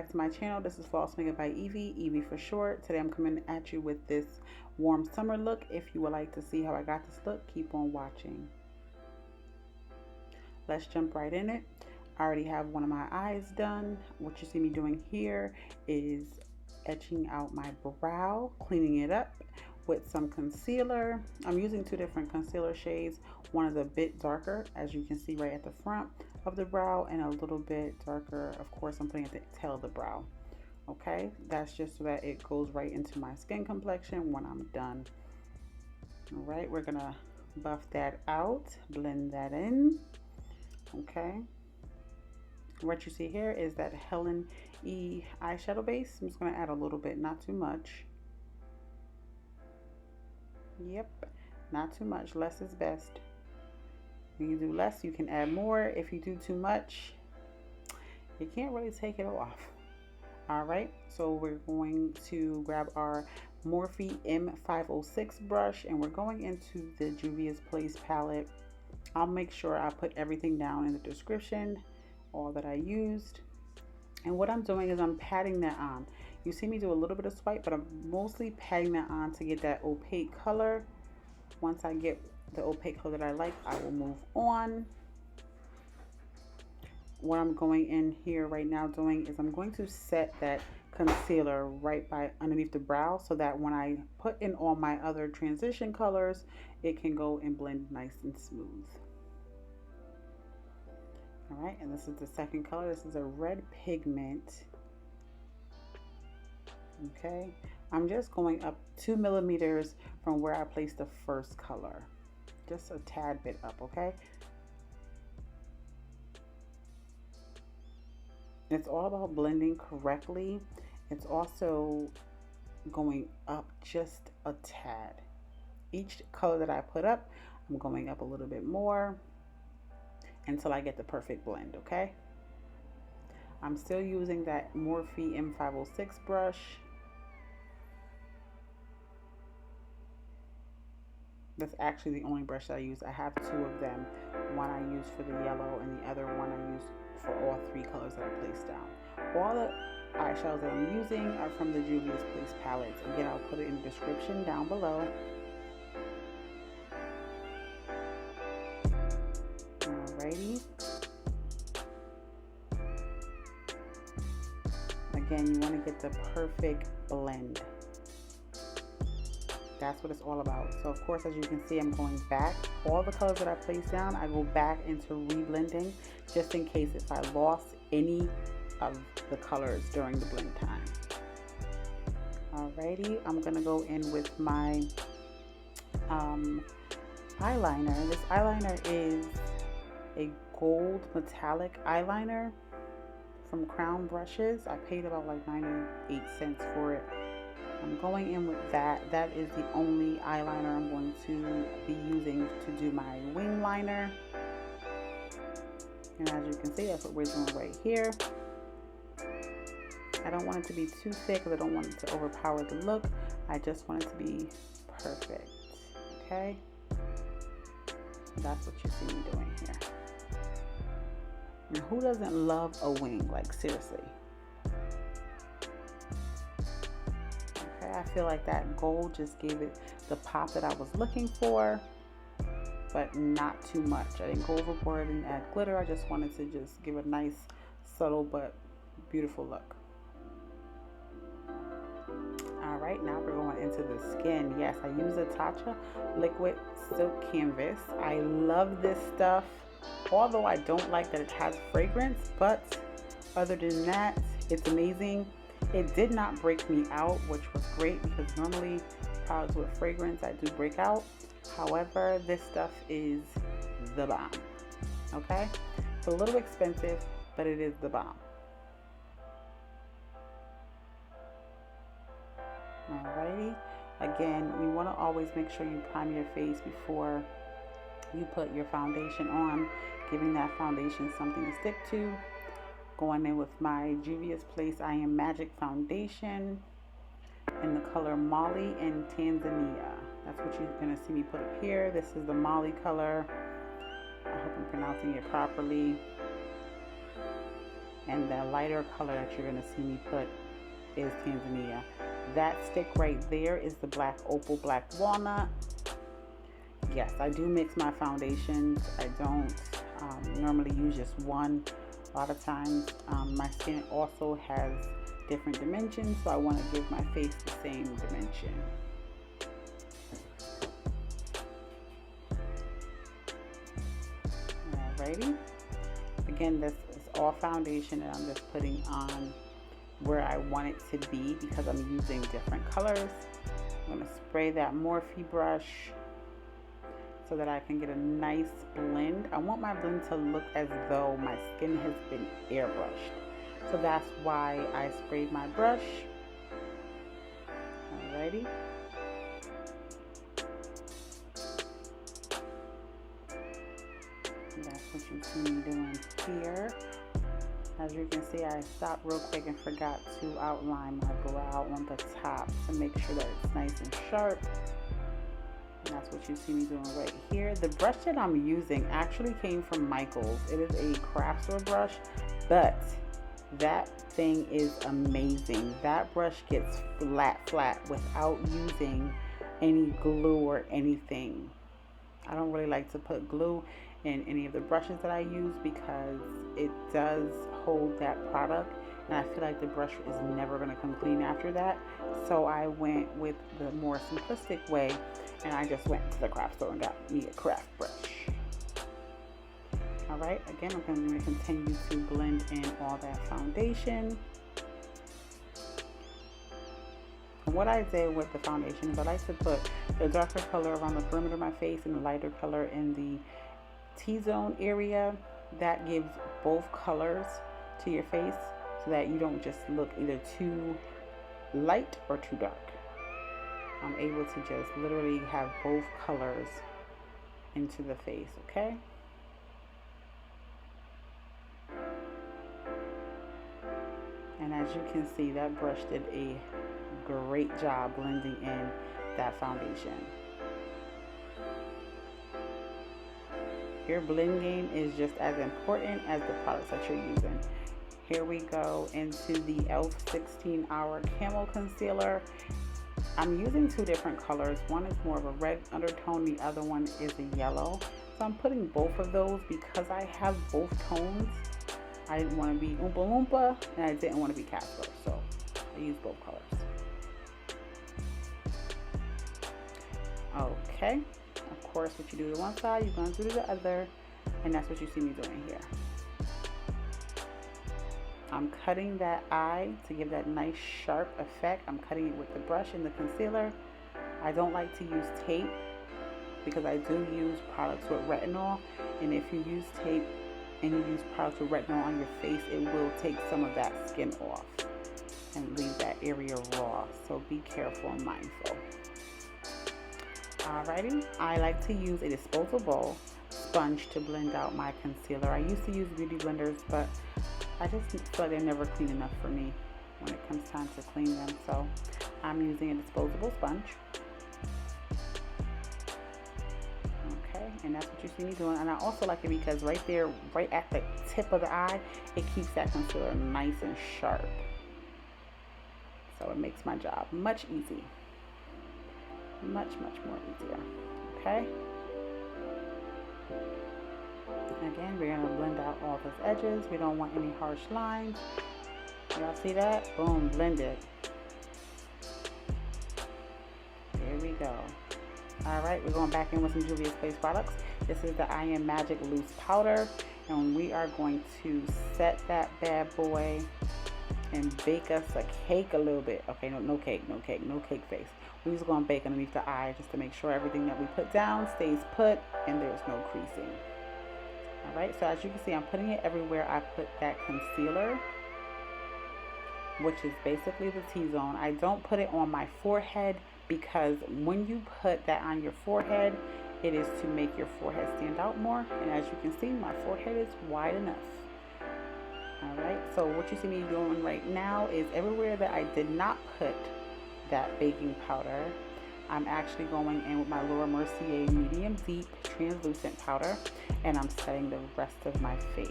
back to my channel. This is False Makeup by Evie, Evie for short. Today I'm coming at you with this warm summer look. If you would like to see how I got this look, keep on watching. Let's jump right in it. I already have one of my eyes done. What you see me doing here is etching out my brow, cleaning it up with some concealer. I'm using two different concealer shades. One is a bit darker, as you can see right at the front of the brow, and a little bit darker, of course, I'm putting at the tail of the brow. Okay, that's just so that it goes right into my skin complexion when I'm done. All right, we're gonna buff that out, blend that in. Okay, what you see here is that Helen E eyeshadow base. I'm just gonna add a little bit, not too much. Yep, not too much. Less is best. When you do less, you can add more. If you do too much, you can't really take it off. All right, so we're going to grab our Morphe M506 brush, and we're going into the Juvias Place palette. I'll make sure I put everything down in the description, all that I used. And what I'm doing is I'm patting that on. You see me do a little bit of swipe, but I'm mostly patting that on to get that opaque color. Once I get the opaque color that I like, I will move on. What I'm going in here right now doing is I'm going to set that concealer right by underneath the brow, so that when I put in all my other transition colors, it can go and blend nice and smooth. All right, and this is the second color. This is a red pigment. Okay, I'm just going up 2 millimeters from where I placed the first color, just a tad bit up. Okay, it's all about blending correctly. It's also going up just a tad. Each color that I put up, I'm going up a little bit more until I get the perfect blend. Okay, I'm still using that Morphe M506 brush. That's actually the only brush that I use. I have two of them. One I use for the yellow, and the other one I use for all three colors that I placed down. All the eyeshadows that I'm using are from the Juvias Place Palettes. Again, I'll put it in the description down below. Alrighty. Again, you want to get the perfect blend. That's what it's all about. So of course, as you can see, I'm going back. All the colors that I placed down, I go back into reblending, just in case if I lost any of the colors during the blend time. Alrighty, I'm gonna go in with my eyeliner. This eyeliner is a gold metallic eyeliner from Crown Brushes. I paid about like 98 cents for it. I'm going in with that. That is the only eyeliner I'm going to be using to do my wing liner. And as you can see, that's what we're doing right here. I don't want it to be too thick because I don't want it to overpower the look. I just want it to be perfect. Okay? That's what you see me doing here. And who doesn't love a wing? Like, seriously. I feel like that gold just gave it the pop that I was looking for, but not too much. I didn't go overboard and add glitter. I just wanted to just give a nice, subtle but beautiful look. All right, now we're going into the skin. Yes, I use a Tatcha liquid silk canvas. I love this stuff, although I don't like that it has fragrance, but other than that, it's amazing. It did not break me out, which was great, because normally products with fragrance I do break out. However, this stuff is the bomb. Okay, it's a little expensive, but it is the bomb. Alrighty, again, you want to always make sure you prime your face before you put your foundation on, giving that foundation something to stick to. Going in with my Juvias Place I Am Magic foundation in the color Molly in Tanzania. That's what you're going to see me put up here. This is the Molly color. I hope I'm pronouncing it properly. And the lighter color that you're going to see me put is Tanzania. That stick right there is the black opal Black Walnut. Yes, I do mix my foundations. I don't normally use just one. A lot of times my skin also has different dimensions, so I want to give my face the same dimension. Alrighty. Again, this is all foundation and I'm just putting on where I want it to be because I'm using different colors. I'm going to spray that Morphe brush so that I can get a nice blend. I want my blend to look as though my skin has been airbrushed. So that's why I sprayed my brush. Alrighty. That's what you see me doing here. As you can see, I stopped real quick and forgot to outline my brow on the top to make sure that it's nice and sharp. And that's what you see me doing right here. The brush that I'm using actually came from Michael's. It is a craft store brush, but that thing is amazing. That brush gets flat without using any glue or anything. I don't really like to put glue in any of the brushes that I use because it does hold that product, and I feel like the brush is never going to come clean after that. So I went with the more simplistic way, and I just went to the craft store and got me a craft brush. Alright, again, I'm going to continue to blend in all that foundation. And what I did with the foundation is I like to put the darker color around the perimeter of my face and the lighter color in the T-zone area. That gives both colors to your face so that you don't just look either too light or too dark. I'm able to just literally have both colors into the face, okay? And as you can see, that brush did a great job blending in that foundation. Your blend game is just as important as the products that you're using. Here we go into the e.l.f. 16-hour Camo Concealer. I'm using two different colors. One is more of a red undertone, the other one is a yellow. So I'm putting both of those because I have both tones. I didn't want to be Oompa Loompa and I didn't want to be Casper, so I use both colors. Okay, of course what you do to one side, you're going to do to the other, and that's what you see me doing here. I'm cutting that eye to give that nice sharp effect. I'm cutting it with the brush and the concealer. I don't like to use tape because I do use products with retinol, and if you use tape and you use products with retinol on your face, it will take some of that skin off and leave that area raw. So be careful and mindful. Alrighty, I like to use a disposable sponge to blend out my concealer. I used to use beauty blenders, but I just feel like they're never clean enough for me when it comes time to clean them. So I'm using a disposable sponge. Okay, and that's what you see me doing. And I also like it because right there, right at the tip of the eye, it keeps that concealer nice and sharp. So it makes my job much easier. Much more easier. Okay. Again, we're going to blend out all those edges. We don't want any harsh lines. Y'all see that? Boom, blended. There we go. Alright, we're going back in with some Juvias Place products. This is the I Am Magic Loose Powder. And we are going to set that bad boy and bake us a cake a little bit. Okay, no cake face. We're just going to bake underneath the eye just to make sure everything that we put down stays put and there's no creasing. Alright, so as you can see, I'm putting it everywhere I put that concealer, which is basically the T-zone. I don't put it on my forehead because when you put that on your forehead, it is to make your forehead stand out more. And as you can see, my forehead is wide enough. Alright, so what you see me doing right now is everywhere that I did not put that baking powder, I'm actually going in with my Mercier Medium Deep Translucent Powder, and I'm setting the rest of my face.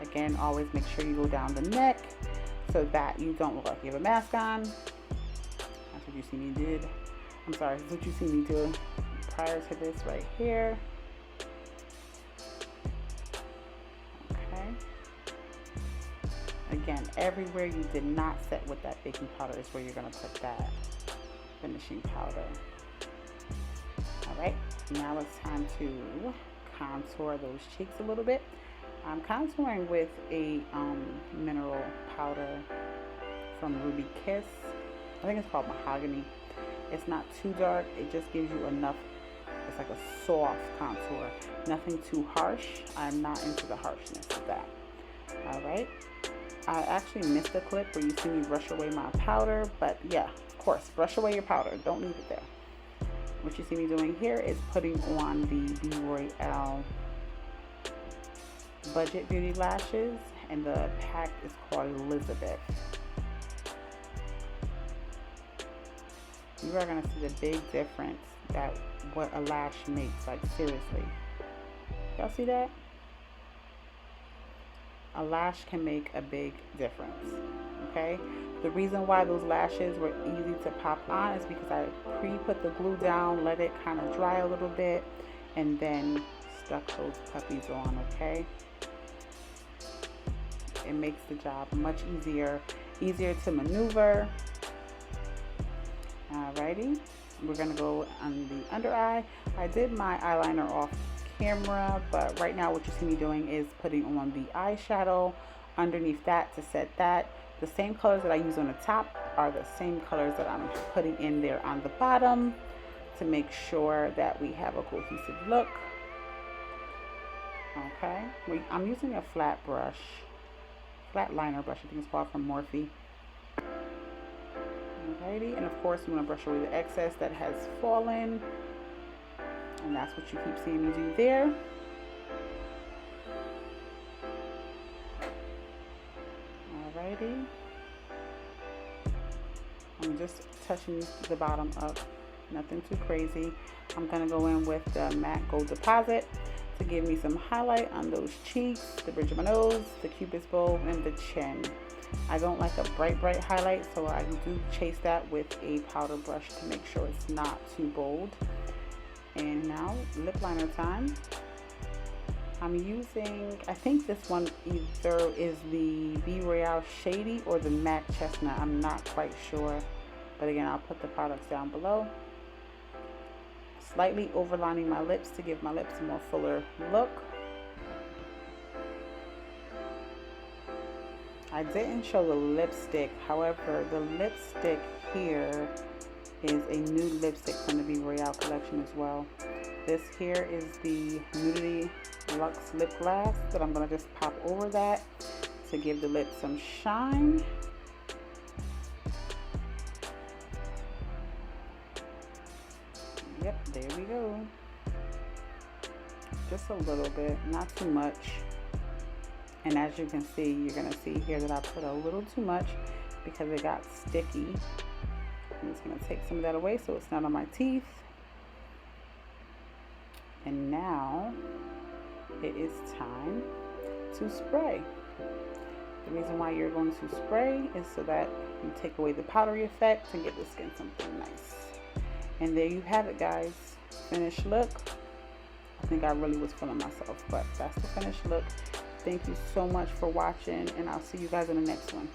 Again, always make sure you go down the neck so that you don't look like you have a mask on. That's what you see me did. I'm sorry, that's what you see me do prior to this right here. Okay. Again, everywhere you did not set with that baking powder is where you're going to put that finishing powder. All right, now it's time to contour those cheeks a little bit. I'm contouring with a mineral powder from Ruby Kiss. I think it's called Mahogany. It's not too dark. It just gives you enough. It's like a soft contour. Nothing too harsh. I'm not into the harshness of that. All right. I actually missed the clip where you see me brush away my powder. But yeah, of course, brush away your powder. Don't leave it there. What you see me doing here is putting on the Royale Budget Beauty Lashes, and the pack is called Elizabeth. You are going to see the big difference that what a lash makes, like seriously. Y'all see that? A lash can make a big difference, okay? The reason why those lashes were easy to pop on is because I pre-put the glue down, let it kind of dry a little bit, and then stuck those puppies on, okay? It makes the job much easier to maneuver. Alrighty, we're gonna go on the under eye. I did my eyeliner off camera, but right now what you see me doing is putting on the eyeshadow underneath that to set that. The same colors that I use on the top are the same colors that I'm putting in there on the bottom to make sure that we have a cohesive look. Okay, I'm using a flat brush, flat liner brush, I think it's called, from Morphe. Alrighty, and of course you want to brush away the excess that has fallen, and that's what you keep seeing me do there. Alrighty, I'm just touching the bottom up, nothing too crazy. I'm gonna go in with the matte gold deposit to give me some highlight on those cheeks, the bridge of my nose, the cupid's bow, and the chin. I don't like a bright highlight, so I do chase that with a powder brush to make sure it's not too bold. And now lip liner time. I'm using, I think this one either is the B Royale Shady or the Matte Chestnut. I'm not quite sure, but again, I'll put the products down below. Slightly overlining my lips to give my lips a more fuller look. I didn't show the lipstick, however, the lipstick here is a new lipstick from the B Royale collection as well. This here is the Nudity Lux Lip Glass that I'm going to just pop over that to give the lips some shine. Yep, there we go. Just a little bit, not too much. And as you can see, you're going to see here that I put a little too much because it got sticky. I'm just going to take some of that away so it's not on my teeth. And now it is time to spray. The reason why you're going to spray is so that you take away the powdery effect and give the skin something nice. And there you have it, guys. Finished look. I think I really was feeling myself, but that's the finished look. Thank you so much for watching, and I'll see you guys in the next one.